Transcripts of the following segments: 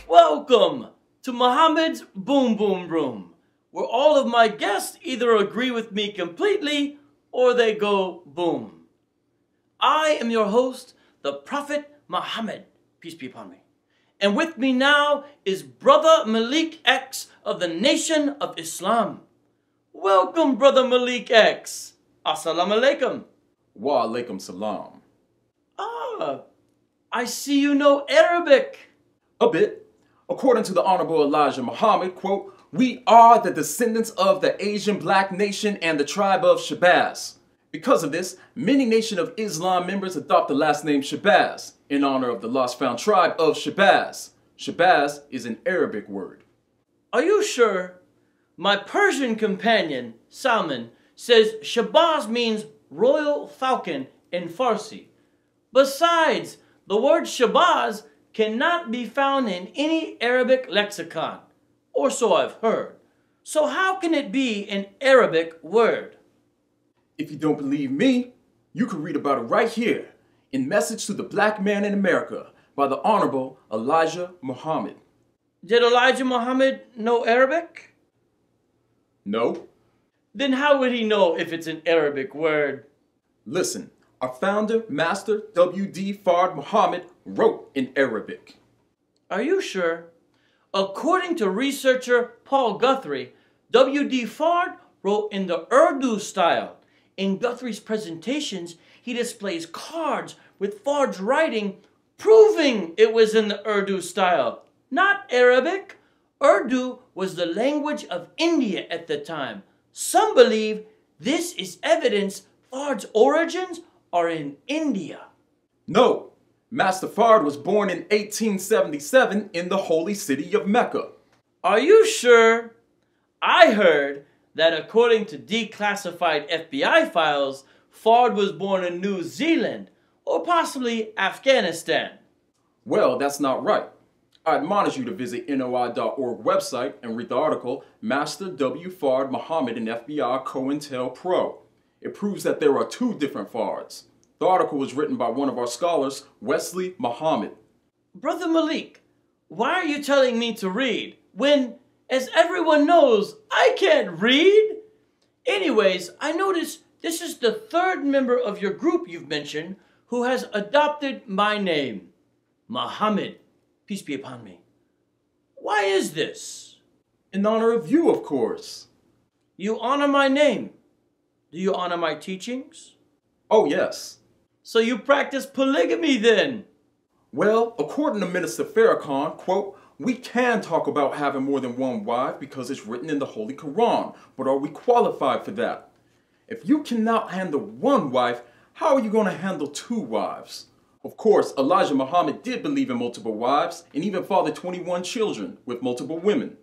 Welcome to Muhammad's Boom Boom Room, where all of my guests either agree with me completely or they go boom. I am your host, the Prophet Muhammad, peace be upon me. And with me now is Brother Malik X of the Nation of Islam. Welcome, Brother Malik X. Assalamu alaikum. Wa alaikum salam. Ah, I see you know Arabic. A bit. According to the Honorable Elijah Muhammad, quote, "We are the descendants of the Asian black nation and the tribe of Shabazz." Because of this, many Nation of Islam members adopt the last name Shabazz in honor of the lost found tribe of Shabazz. Shabazz is an Arabic word. Are you sure? My Persian companion, Salman, says Shabazz means royal falcon in Farsi. Besides, the word Shabazz cannot be found in any Arabic lexicon, or so I've heard. So how can it be an Arabic word? If you don't believe me, you can read about it right here in Message to the Black Man in America by the Honorable Elijah Muhammad. Did Elijah Muhammad know Arabic? No. Then how would he know if it's an Arabic word? Listen, our founder, Master W.D. Fard Muhammad, wrote in Arabic. Are you sure? According to researcher Paul Guthrie, W.D. Fard wrote in the Urdu style. In Guthrie's presentations, he displays cards with Fard's writing proving it was in the Urdu style, not Arabic. Urdu was the language of India at the time. Some believe this is evidence Fard's origins are in India. No, Master Fard was born in 1877 in the holy city of Mecca. Are you sure? I heard that according to declassified FBI files, Fard was born in New Zealand or possibly Afghanistan. Well, that's not right. I admonish you to visit NOI.org website and read the article, Master W. Fard Muhammad and FBI COINTELPRO. It proves that there are two different Fards. The article was written by one of our scholars, Wesley Muhammad. Brother Malik, why are you telling me to read when, as everyone knows, I can't read? Anyways, I notice this is the third member of your group you've mentioned who has adopted my name, Muhammad, peace be upon me. Why is this? In honor of you, of course. You honor my name. Do you honor my teachings? Oh, yes. So you practice polygamy then? Well, according to Minister Farrakhan, quote, "We can talk about having more than one wife because it's written in the Holy Quran, but are we qualified for that? If you cannot handle one wife, how are you going to handle two wives?" Of course, Elijah Muhammad did believe in multiple wives and even fathered 21 children with multiple women.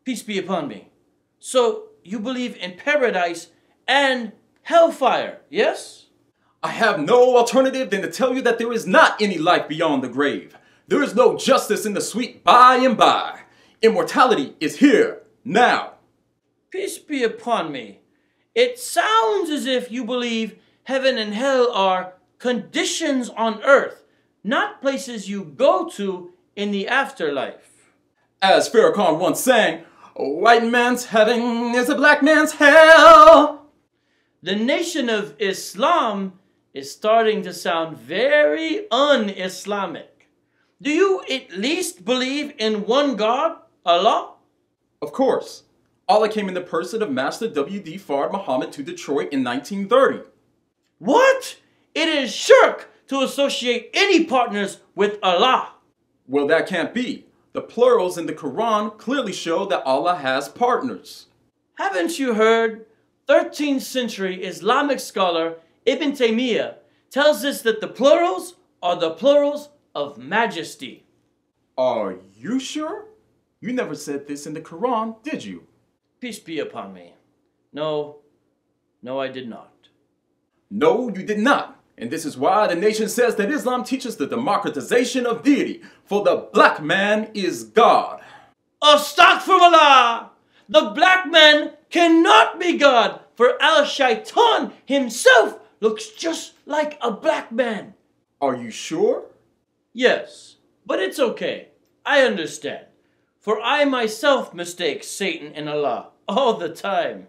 Peace be upon me. So you believe in paradise and hellfire, yes? I have no alternative than to tell you that there is not any life beyond the grave. There is no justice in the sweet by and by. Immortality is here, now. Peace be upon me. It sounds as if you believe heaven and hell are conditions on earth, not places you go to in the afterlife. As Farrakhan once sang, "A white man's heaven is a black man's hell." The Nation of Islam is starting to sound very un-Islamic. Do you at least believe in one God, Allah? Of course. Allah came in the person of Master W.D. Fard Muhammad to Detroit in 1930. What? It is shirk to associate any partners with Allah. Well, that can't be. The plurals in the Quran clearly show that Allah has partners. Haven't you heard? 13th century Islamic scholar Ibn Taymiyyah tells us that the plurals are the plurals of majesty. Are you sure? You never said this in the Quran, did you? Peace be upon me. No, I did not. No, you did not. And this is why the nation says that Islam teaches the democratization of deity, for the black man is God. Astaghfirullah! The black man cannot be God. for Al-Shaitan himself looks just like a black man. Are you sure? Yes, but it's okay. I understand. For I myself mistake Satan and Allah all the time.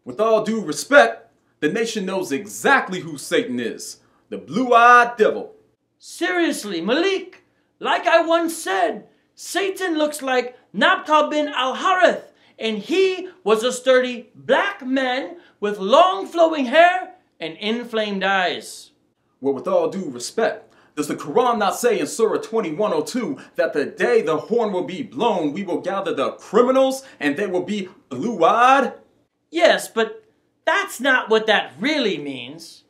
With all due respect, the nation knows exactly who Satan is. The blue-eyed devil. Seriously, Malik, like I once said, Satan looks like Nabta bin al-Harith, and he was a sturdy black man with long flowing hair and inflamed eyes. Well, with all due respect, does the Quran not say in Surah 21:02 that the day the horn will be blown, we will gather the criminals and they will be blue-eyed? Yes, but that's not what that really means.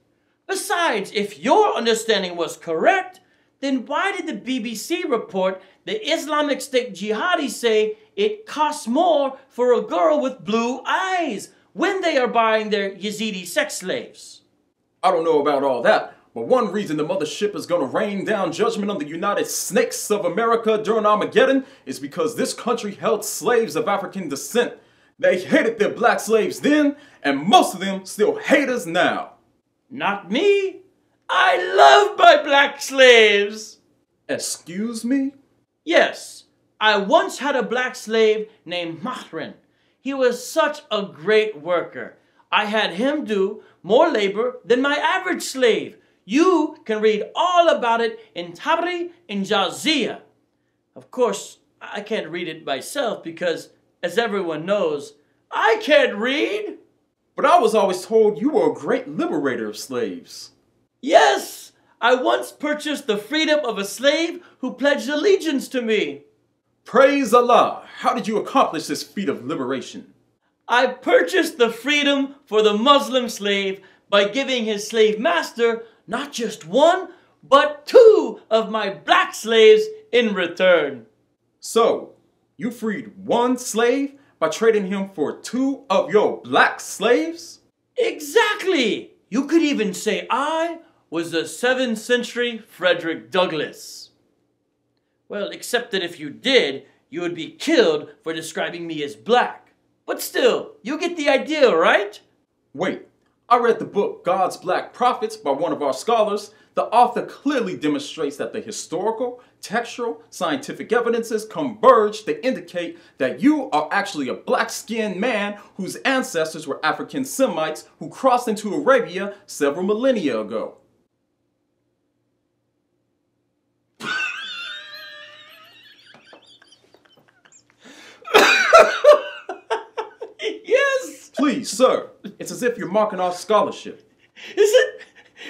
Besides, if your understanding was correct, then why did the BBC report the Islamic State jihadis say it costs more for a girl with blue eyes when they are buying their Yazidi sex slaves? I don't know about all that, but one reason the mothership is going to rain down judgment on the United Snakes of America during Armageddon is because this country held slaves of African descent. They hated their black slaves then, and most of them still hate us now. Not me. I love my black slaves. Excuse me? Yes, I once had a black slave named McCray. He was such a great worker. I had him do more labor than my average slave. You can read all about it in Tabari and Jazia. Of course, I can't read it myself because, as everyone knows, I can't read. But I was always told you were a great liberator of slaves. Yes, I once purchased the freedom of a slave who pledged allegiance to me. Praise Allah! How did you accomplish this feat of liberation? I purchased the freedom for the Muslim slave by giving his slave master not just one, but two of my black slaves in return. So, you freed one slave by trading him for two of your black slaves? Exactly! You could even say I was the 7th century Frederick Douglass. Well, except that if you did, you would be killed for describing me as black. But still, you get the idea, right? Wait, I read the book God's Black Prophets by one of our scholars. The author clearly demonstrates that the historical, textual, scientific evidences converge to indicate that you are actually a black-skinned man whose ancestors were African Semites who crossed into Arabia several millennia ago. Yes! Please, sir, it's as if you're marking our scholarship.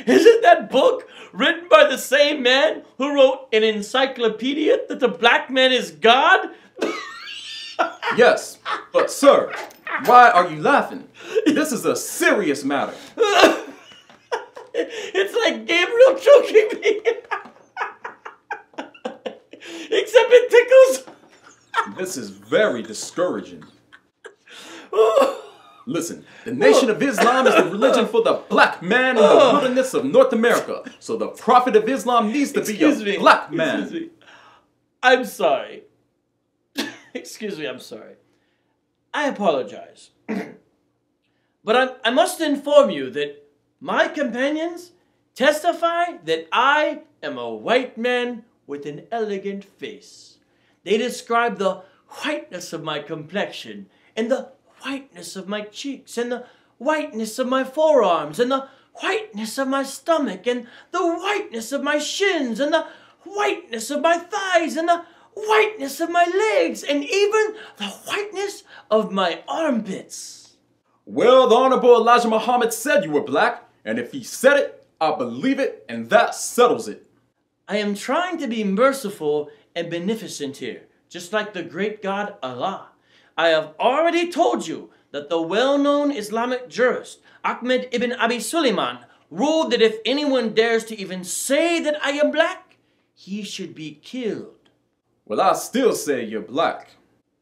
Isn't that book written by the same man who wrote an encyclopedia that the black man is God? Yes, but sir, why are you laughing? This is a serious matter. It's like Gabriel choking me. Except it tickles. This is very discouraging. Listen, the Nation of Islam is the religion for the black man in the wilderness of North America. So the Prophet of Islam needs to be a black man. Excuse me. I'm sorry. Excuse me, I'm sorry. I apologize. But I must inform you that my companions testify that I am a white man with an elegant face. They describe the whiteness of my complexion and the whiteness of my cheeks and the whiteness of my forearms and the whiteness of my stomach and the whiteness of my shins and the whiteness of my thighs and the whiteness of my legs and even the whiteness of my armpits. Well, the Honorable Elijah Muhammad said you were black, and if he said it, I believe it, and that settles it. I am trying to be merciful and beneficent here, just like the great God Allah. I have already told you that the well-known Islamic jurist Ahmed ibn Abi Sulaiman ruled that if anyone dares to even say that I am black, he should be killed. Well, I still say you're black.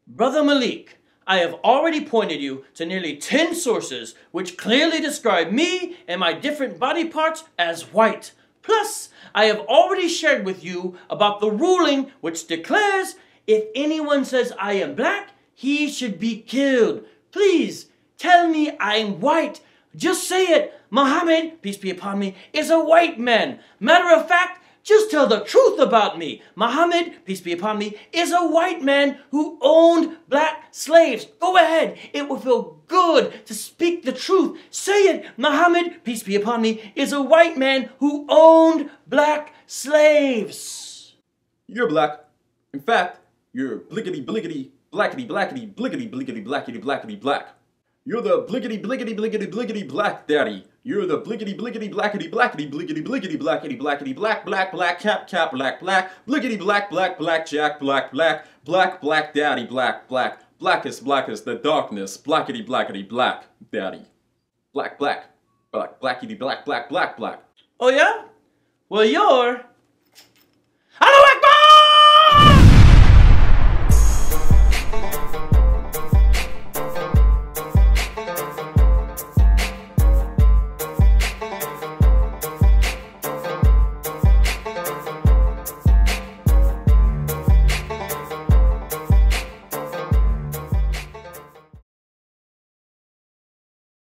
Brother Malik, I have already pointed you to nearly 10 sources which clearly describe me and my different body parts as white. Plus, I have already shared with you about the ruling which declares if anyone says I am black, he should be killed. Please, Tell me I'm white. Just say it. Muhammad, peace be upon me, is a white man. Matter of fact, just tell the truth about me. Muhammad, peace be upon me, is a white man who owned black slaves. Go ahead. It will feel good to speak the truth. Say it. Muhammad, peace be upon me, is a white man who owned black slaves. You're black. In fact, you're bliggity bliggity blackity blackity bliggity bliggity blackity blackity black. You're the bliggity bliggity bliggity bliggity black daddy. You're the bliggity bliggity blackity blackity bliggity bliggity blackity blackity black black black cap cap black black bliggity black black black jack black black black black daddy black black blackest blackest the darkness blackity blackity black daddy black black black blackity black black black black. Oh yeah? Well, you're